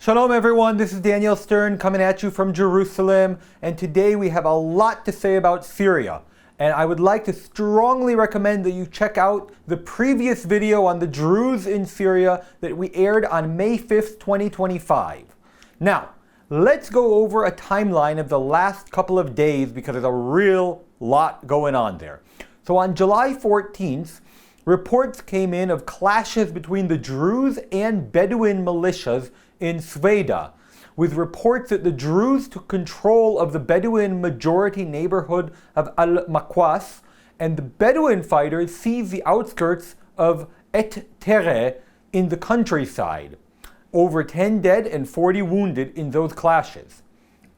Shalom everyone, this is Daniel Stern coming at you from Jerusalem, and today we have a lot to say about Syria. And I would like to strongly recommend that you check out the previous video on the Druze in Syria that we aired on May 5th, 2025. Now, let's go over a timeline of the last couple of days because there's a real lot going on there. So on July 14th, reports came in of clashes between the Druze and Bedouin militias in Sueda, with reports that the Druze took control of the Bedouin majority neighborhood of Al-Makwas, and the Bedouin fighters seized the outskirts of erupted in the countryside. Over 10 dead and 40 wounded in those clashes.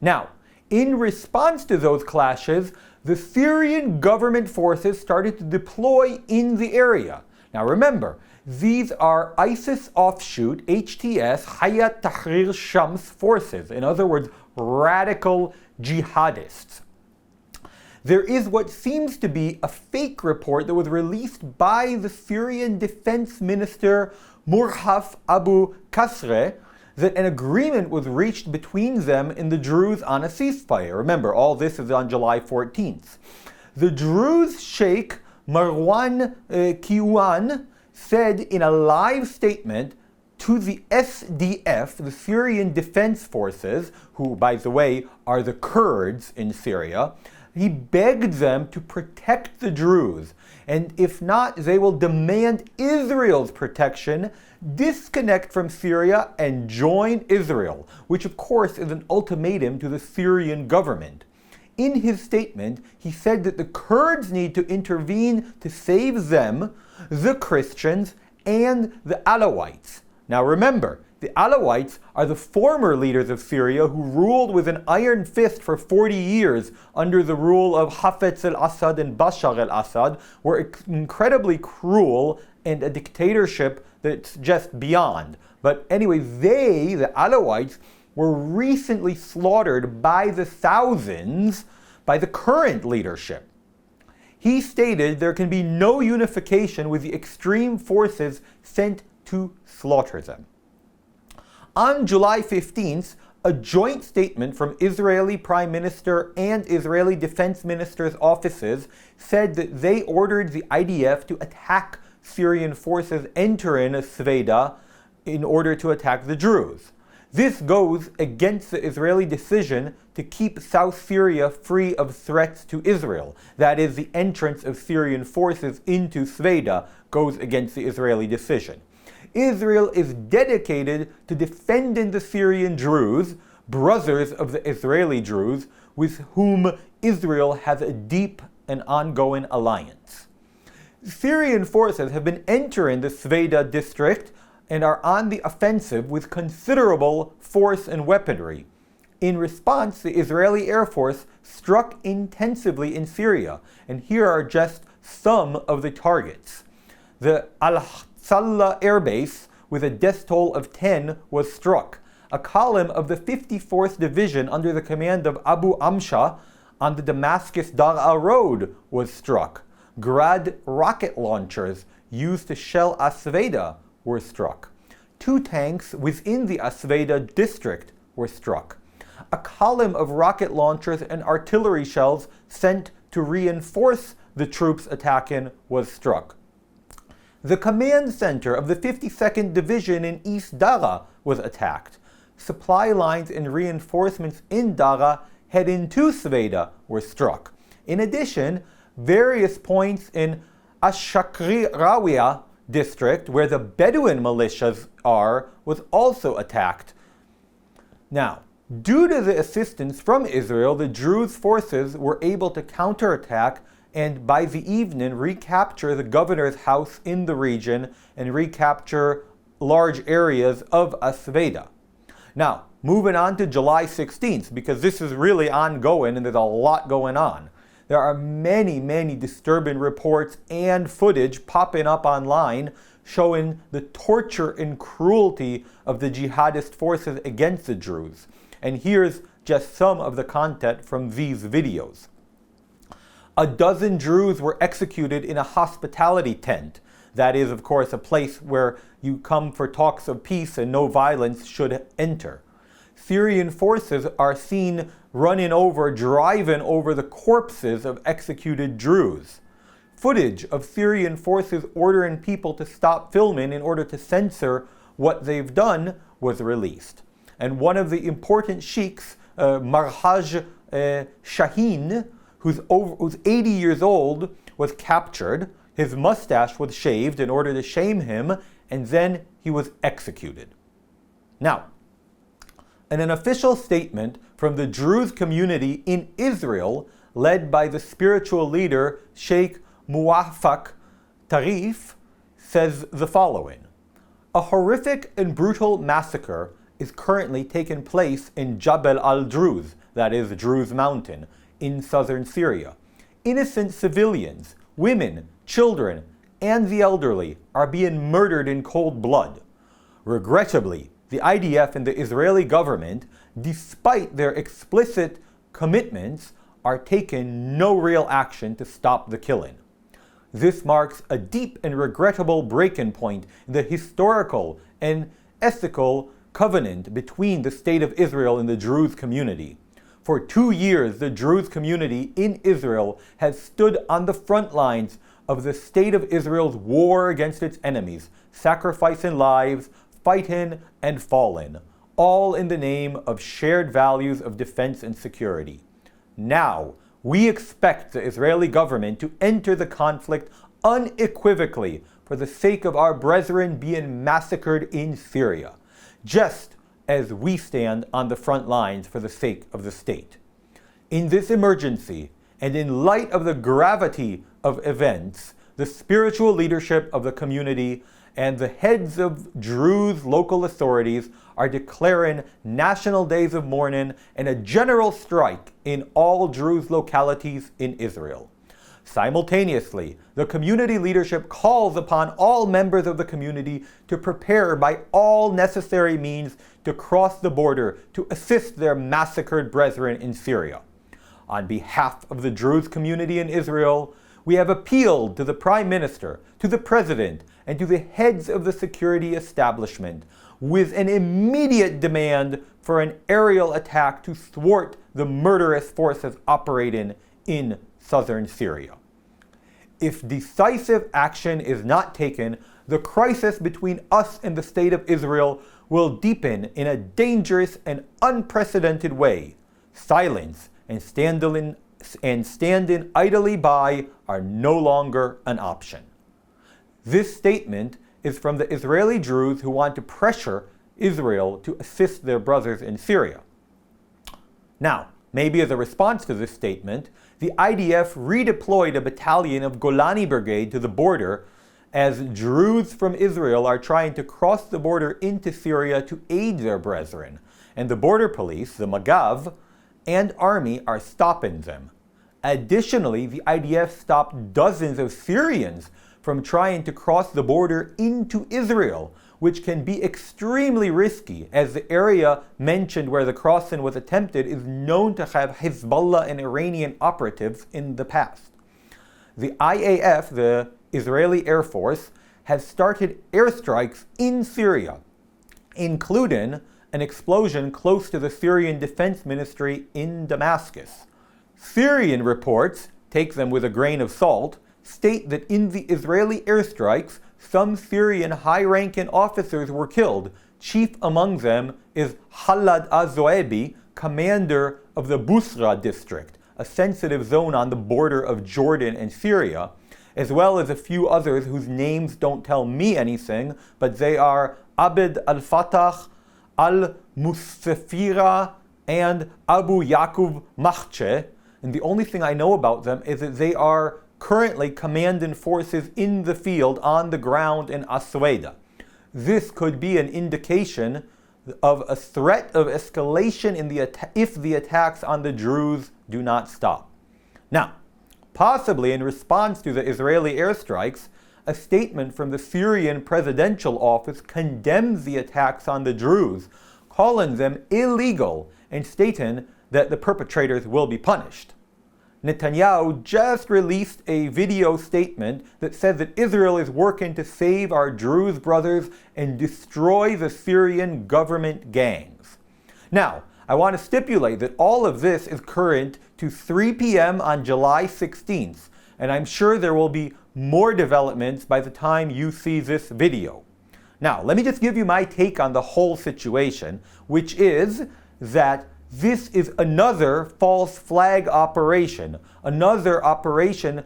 Now, in response to those clashes, the Syrian government forces started to deploy in the area. Now remember, these are ISIS offshoot, HTS, Hayat Tahrir Shams forces, in other words, radical jihadists. There is what seems to be a fake report that was released by the Syrian Defense Minister Murhaf Abu Kasre that an agreement was reached between them and the Druze on a ceasefire. Remember, all this is on July 14th. The Druze Sheikh Marwan Kiwan said in a live statement to the SDF, the Syrian Defense Forces, who, by the way, are the Kurds in Syria, he begged them to protect the Druze, and if not, they will demand Israel's protection, disconnect from Syria, and join Israel, which of course is an ultimatum to the Syrian government. In his statement, he said that the Kurds need to intervene to save them, the Christians, and the Alawites. Now remember, the Alawites are the former leaders of Syria who ruled with an iron fist for 40 years under the rule of Hafez al-Assad and Bashar al-Assad, were incredibly cruel and a dictatorship that's just beyond. But anyway, they, the Alawites, were recently slaughtered by the thousands by the current leadership. He stated there can be no unification with the extreme forces sent to slaughter them. On July 15th, a joint statement from Israeli Prime Minister and Israeli Defense Minister's offices said that they ordered the IDF to attack Syrian forces entering Sueda in order to attack the Druze. This goes against the Israeli decision to keep South Syria free of threats to Israel. That is, the entrance of Syrian forces into Sueda goes against the Israeli decision. Israel is dedicated to defending the Syrian Druze, brothers of the Israeli Druze, with whom Israel has a deep and ongoing alliance. Syrian forces have been entering the Sueda district and are on the offensive with considerable force and weaponry. In response, the Israeli Air Force struck intensively in Syria, and here are just some of the targets. The Al-Sallah Air Base, with a death toll of 10, was struck. A column of the 54th Division under the command of Abu Amsha on the Damascus-Dar'a Road was struck. Grad rocket launchers used to shell As-Suwayda were struck. 2 tanks within the As-Suwayda district were struck. A column of rocket launchers and artillery shells sent to reinforce the troops attacking was struck. The command center of the 52nd Division in East Dar'a was attacked. Supply lines and reinforcements in Dar'a heading to Sueda were struck. In addition, various points in Ash-Shakri Rawiya district, where the Bedouin militias are, was also attacked. Now, due to the assistance from Israel, the Druze forces were able to counterattack and by the evening recapture the governor's house in the region and recapture large areas of As-Suwayda. Now, moving on to July 16th, because this is really ongoing and there's a lot going on. There are many disturbing reports and footage popping up online showing the torture and cruelty of the jihadist forces against the Druze. And here's just some of the content from these videos. A dozen Druze were executed in a hospitality tent. That is, of course, a place where you come for talks of peace and no violence should enter. Syrian forces are seen driving over the corpses of executed Druze. Footage of Syrian forces ordering people to stop filming in order to censor what they've done was released. And one of the important sheikhs, Marhaj Shaheen, who's 80 years old, was captured. His mustache was shaved in order to shame him, and then he was executed. Now, in an official statement from the Druze community in Israel, led by the spiritual leader Sheikh Marwan Kiwan, says the following: "A horrific and brutal massacre is currently taking place in Jabal al-Druze, that is Druze Mountain, in southern Syria. Innocent civilians, women, children, and the elderly are being murdered in cold blood. Regrettably, the IDF and the Israeli government, despite their explicit commitments, are taking no real action to stop the killing. This marks a deep and regrettable breaking point in the historical and ethical covenant between the State of Israel and the Druze community. For 2 years, the Druze community in Israel has stood on the front lines of the State of Israel's war against its enemies, sacrificing lives, fighting and falling, all in the name of shared values of defense and security. Now, we expect the Israeli government to enter the conflict unequivocally for the sake of our brethren being massacred in Syria, just as we stand on the front lines for the sake of the state. In this emergency, and in light of the gravity of events, the spiritual leadership of the community and the heads of Druze local authorities are declaring national days of mourning and a general strike in all Druze localities in Israel. Simultaneously, the community leadership calls upon all members of the community to prepare by all necessary means to cross the border to assist their massacred brethren in Syria. On behalf of the Druze community in Israel, we have appealed to the Prime Minister, to the President, and to the heads of the security establishment with an immediate demand for an aerial attack to thwart the murderous forces operating in southern Syria. If decisive action is not taken, the crisis between us and the State of Israel will deepen in a dangerous and unprecedented way. Silence and standing idly by are no longer an option." This statement is from the Israeli Druze who want to pressure Israel to assist their brothers in Syria. Now, maybe as a response to this statement, the IDF redeployed a battalion of Golani Brigade to the border as Druze from Israel are trying to cross the border into Syria to aid their brethren, and the border police, the Magav, and army are stopping them. Additionally, the IDF stopped dozens of Syrians from trying to cross the border into Israel, which can be extremely risky, as the area mentioned where the crossing was attempted is known to have Hezbollah and Iranian operatives in the past. The IAF, the Israeli Air Force, has started airstrikes in Syria, including an explosion close to the Syrian Defense Ministry in Damascus. Syrian reports, take them with a grain of salt, state that in the Israeli airstrikes, some Syrian high-ranking officers were killed. Chief among them is Khalad al-Zoebi, commander of the Busra district, a sensitive zone on the border of Jordan and Syria, as well as a few others whose names don't tell me anything, but they are Abd al-Fatah, al-Mustafira, and Abu Yaqub Mahche, and the only thing I know about them is that they are currently commanding forces in the field on the ground in As-Suwayda. This could be an indication of a threat of escalation if the attacks on the Druze do not stop. Now, possibly in response to the Israeli airstrikes, a statement from the Syrian presidential office condemns the attacks on the Druze, calling them illegal and stating that the perpetrators will be punished. Netanyahu just released a video statement that says that Israel is working to save our Druze brothers and destroy the Syrian government gangs. Now, I want to stipulate that all of this is current to 3 p.m. on July 16th, and I'm sure there will be more developments by the time you see this video. Now, let me just give you my take on the whole situation, which is that this is another false flag operation, another operation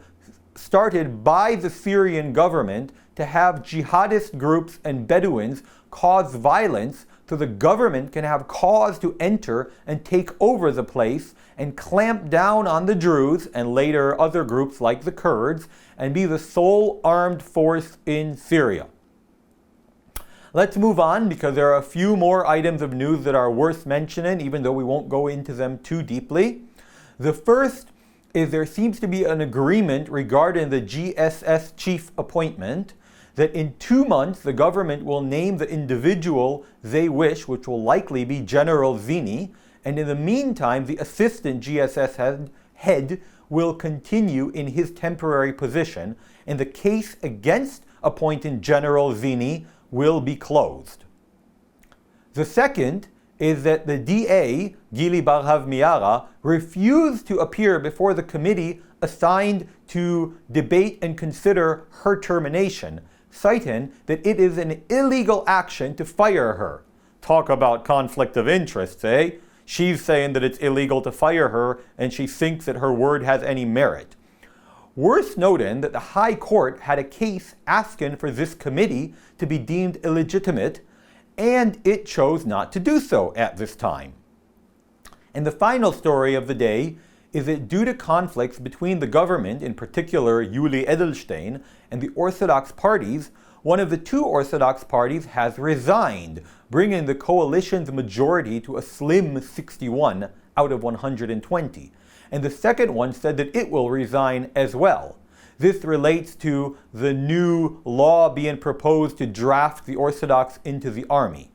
started by the Syrian government to have jihadist groups and Bedouins cause violence so the government can have cause to enter and take over the place and clamp down on the Druze and later other groups like the Kurds and be the sole armed force in Syria. Let's move on because there are a few more items of news that are worth mentioning, even though we won't go into them too deeply. The first is there seems to be an agreement regarding the GSS chief appointment that in 2 months the government will name the individual they wish, which will likely be General Zini, and in the meantime the assistant GSS head will continue in his temporary position, and the case against appointing General Zini will be closed. The second is that the DA, Gili Barhav Miara, refused to appear before the committee assigned to debate and consider her termination, citing that it is an illegal action to fire her. Talk about conflict of interests, eh? She's saying that it's illegal to fire her, and she thinks that her word has any merit. Worth noting that the High Court had a case asking for this committee to be deemed illegitimate, and it chose not to do so at this time. And the final story of the day is that due to conflicts between the government, in particular Yuli Edelstein, and the Orthodox parties, one of the two Orthodox parties has resigned, bringing the coalition's majority to a slim 61 out of 120. And the second one said that it will resign as well. This relates to the new law being proposed to draft the Orthodox into the army.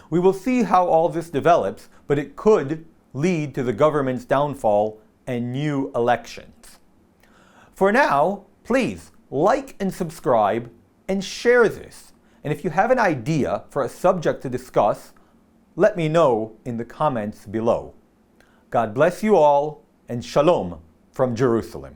We will see how all this develops, but it could lead to the government's downfall and new elections. For now, please like and subscribe and share this. And if you have an idea for a subject to discuss, let me know in the comments below. God bless you all, and shalom from Jerusalem.